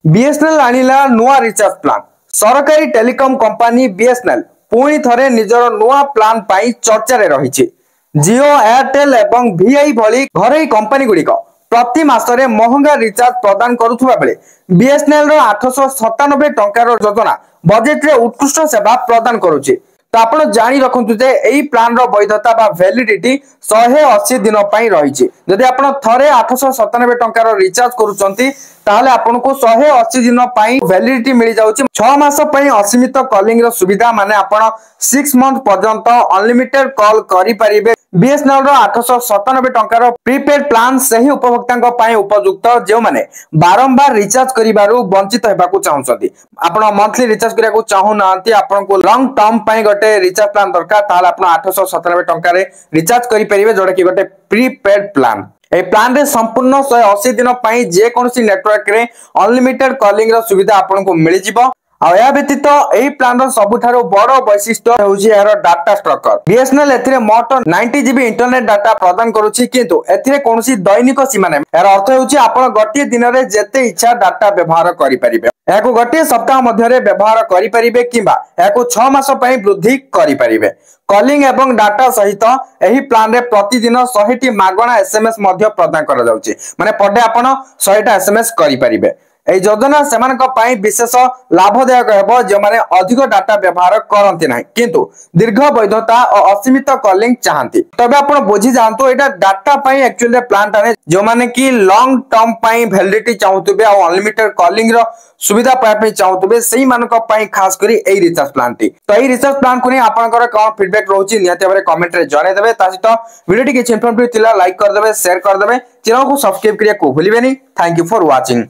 BSNL आनिला नुआ recharge plan. सरकारी telecom company BSNL पुणी थरे निजर नुआ प्लान पाई चर्चा रे रहिछि। जियो, एयरटेल एवं वीआई भली घरोई कंपनी गुड़िक प्रति मासरे महंगा रिचार्ज प्रदान करुवा बेले बीएसएनएल रो 897 टंकार योजना बजेट रे उत्कृष्ट सेवा प्रदान करुछि। तो आपण जानी रखंतु जे एई प्लान रो वैधता बा वैलिडिटी 180 दिन पई रहिछि। जदि आपण थरे 897 टंकार रिचार्ज करूचंती ताहले आपनको 180 दिन पई वैलिडिटी मिल जाउछि। 6 मास पई असीमित कॉलिंग रो सुविधा माने आपण 6 मंथ पर्यंत अनलिमिटेड कॉल करि परिबे। बीएसएनएल रो 897 टंकार प्रीपेड प्लान सही उपभोक्तांक पई उपयुक्त जे माने बारंबार रिचार्ज करिबारु वंचित हेबाकू चाहुछथि। आपण मंथली रिचार्ज करियाकू चाहू नांती, आपनको लॉन्ग टर्म पई गटे रिचार्ज प्लान दरकार ताहले आपण 897 टंका रे रिचार्ज करि परिबे, जोडा कि गटे प्रीपेड प्लान। ए प्लान रे संपूर्ण 180 दिन पई जे कोनसी नेटवर्क रे अनलिमिटेड कॉलिंग रो सुविधा आपनको मिलि जिवो। आ या व्यतीत एही प्लान रो सबुठारो बड़ वैशिष्ट्य होउची एहरो डाटा स्ट्रक्चर। बीएसएनएल एथिरे मोट 90 जीबी इंटरनेट डाटा प्रदान करूची, किंतु एथिरे कोनसी दैनिक सीमा नै। एहरो अर्थ होउची आपण गटिए दिन रे जेते इच्छा डाटा व्यवहार करि परिबे। याको गटिए सप्ताह मध्य रे व्यवहार करि परिबे किबा याको 6 मास पई वृद्धि करि परिबे। कॉलिंग एवं डाटा सहित एही प्लान रे प्रतिदिन 100 टी मागणा एसएमएस मध्य प्रदान करा जाउची। माने पर डे आपण 100 टा एसएमएस करि परिबे। एही योजना सेमानक पई विशेष लाभदायक हेबो जे माने अधिक डाटा व्यवहार करंती नाही, किंतु दीर्घ वैधता और असीमित कॉलिंग चाहंती। तबे आपण बुझी जानतो एटा डाटा पई एक्चुअली प्लान टाने जो माने कि लॉन्ग टर्म पई वैलिडिटी चाहतुबे और अनलिमिटेड कॉलिंग रो सुविधा पाय पई चाहतुबे, सेही मानक पई खास करी एही रिचार्ज प्लान टी। तो एही रिचार्ज प्लान को नै आपनकर कोन फीडबैक रहउची नियते बारे कमेंट रे जणे देबे। तासित वीडियो टी किछ इन्फॉर्मेटिव थिला लाइक कर देबे, शेयर कर देबे, चैनल को सब्सक्राइब करिया को भूलिबेनी। Thank you for watching.